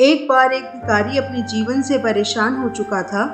एक बार एक भिखारी अपने जीवन से परेशान हो चुका था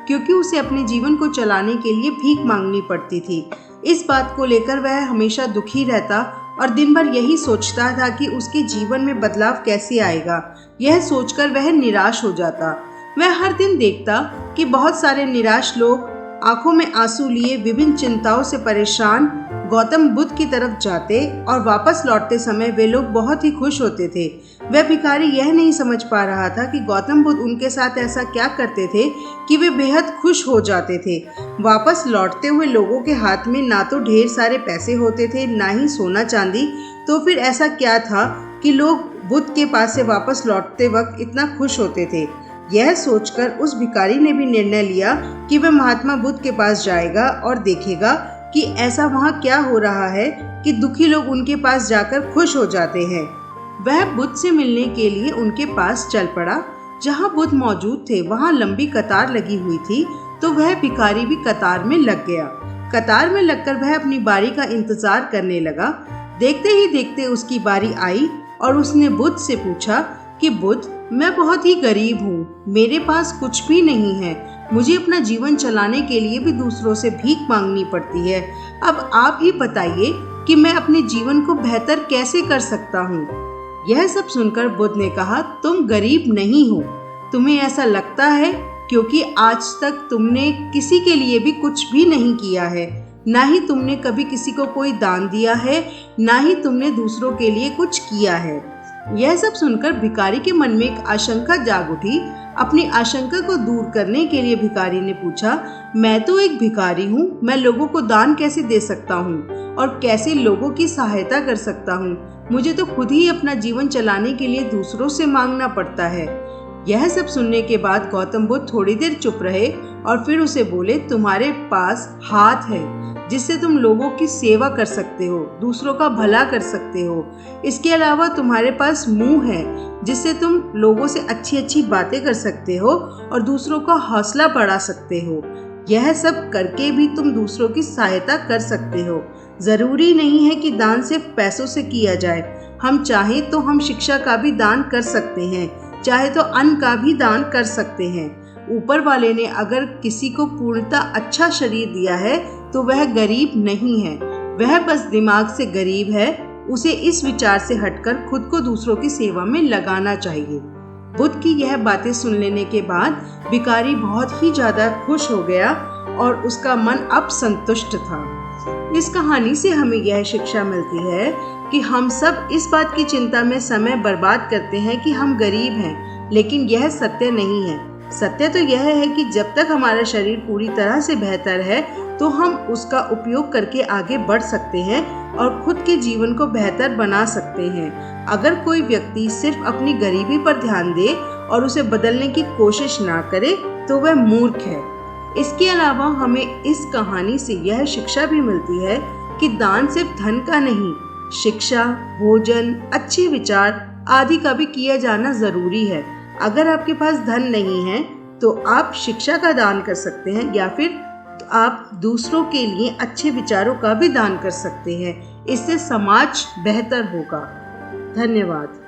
क्योंकि उसे अपने जीवन को चलाने के लिए भीख मांगनी पड़ती थी। इस बात को लेकर वह हमेशा दुखी रहता और दिन भर यही सोचता था कि उसके जीवन में बदलाव कैसे आएगा। यह सोचकर वह निराश हो जाता। वह हर दिन देखता कि बहुत सारे निराश लोग आंखों में आंसू लिए विभिन्न चिंताओं से परेशान गौतम बुद्ध की तरफ जाते और वापस लौटते समय वे लोग बहुत ही खुश होते थे। वह भिखारी यह नहीं समझ पा रहा था कि गौतम बुद्ध उनके साथ ऐसा क्या करते थे कि वे बेहद खुश हो जाते थे। वापस लौटते हुए लोगों के हाथ में ना तो ढेर सारे पैसे होते थे, ना ही सोना चांदी, तो फिर ऐसा क्या था कि लोग बुद्ध के पास से वापस लौटते वक्त इतना खुश होते थे। यह सोचकर उस भिखारी ने भी निर्णय लिया कि वह महात्मा बुद्ध के पास जाएगा और देखेगा कि ऐसा वहाँ क्या हो रहा है कि दुखी लोग उनके पास जाकर खुश हो जाते हैं। वह बुद्ध से मिलने के लिए उनके पास चल पड़ा। जहाँ बुद्ध मौजूद थे वहाँ लंबी कतार लगी हुई थी, तो वह भिखारी भी कतार में लग गया। कतार में लगकर वह अपनी बारी का इंतजार करने लगा। देखते ही देखते उसकी बारी आई और उसने बुद्ध से पूछा कि बुद्ध, मैं बहुत ही गरीब हूँ, मेरे पास कुछ भी नहीं है, मुझे अपना जीवन चलाने के लिए भी दूसरों से भीख मांगनी पड़ती है। अब आप ही बताइए कि मैं अपने जीवन को बेहतर कैसे कर सकता हूँ। यह सब सुनकर बुद्ध ने कहा, तुम गरीब नहीं हो, तुम्हें ऐसा लगता है क्योंकि आज तक तुमने किसी के लिए भी कुछ भी नहीं किया है, ना ही तुमने कभी किसी को कोई दान दिया है, ना ही तुमने दूसरों के लिए कुछ किया है। यह सब सुनकर भिखारी के मन में एक आशंका जाग उठी। अपनी आशंका को दूर करने के लिए भिखारी ने पूछा, मैं तो एक भिखारी हूँ, मैं लोगों को दान कैसे दे सकता हूँ और कैसे लोगों की सहायता कर सकता हूँ। मुझे तो खुद ही अपना जीवन चलाने के लिए दूसरों से मांगना पड़ता है। यह सब सुनने के बाद गौतम बुद्ध थोड़ी देर चुप रहे और फिर उसे बोले, तुम्हारे पास हाथ है जिससे तुम लोगों की सेवा कर सकते हो, दूसरों का भला कर सकते हो। इसके अलावा तुम्हारे पास मुंह है जिससे तुम लोगों से अच्छी अच्छी बातें कर सकते हो और दूसरों का हौसला बढ़ा सकते हो। यह सब करके भी तुम दूसरों की सहायता कर सकते हो। जरूरी नहीं है कि दान सिर्फ पैसों से किया जाए। हम चाहें तो हम शिक्षा का भी दान कर सकते हैं, चाहे तो अन्न का भी दान कर सकते हैं। ऊपर वाले ने अगर किसी को पूर्णतः अच्छा शरीर दिया है तो वह गरीब नहीं है, वह बस दिमाग से गरीब है। उसे इस विचार से हटकर खुद को दूसरों की सेवा में लगाना चाहिए। बुद्ध की यह बातें सुन लेने के बाद भिखारी बहुत ही ज्यादा खुश हो गया और उसका मन अब संतुष्ट था। इस कहानी से हमें यह शिक्षा मिलती है कि हम सब इस बात की चिंता में समय बर्बाद करते हैं कि हम गरीब हैं, लेकिन यह सत्य नहीं है। सत्य तो यह है कि जब तक हमारा शरीर पूरी तरह से बेहतर है तो हम उसका उपयोग करके आगे बढ़ सकते हैं और खुद के जीवन को बेहतर बना सकते हैं। अगर कोई व्यक्ति सिर्फ अपनी गरीबी पर ध्यान दे और उसे बदलने की कोशिश ना करे तो वह मूर्ख है। इसके अलावा हमें इस कहानी से यह शिक्षा भी मिलती है कि दान सिर्फ धन का नहीं, शिक्षा, भोजन, अच्छे विचार आदि का भी किया जाना जरूरी है। अगर आपके पास धन नहीं है तो आप शिक्षा का दान कर सकते हैं या फिर आप दूसरों के लिए अच्छे विचारों का भी दान कर सकते हैं। इससे समाज बेहतर होगा। धन्यवाद।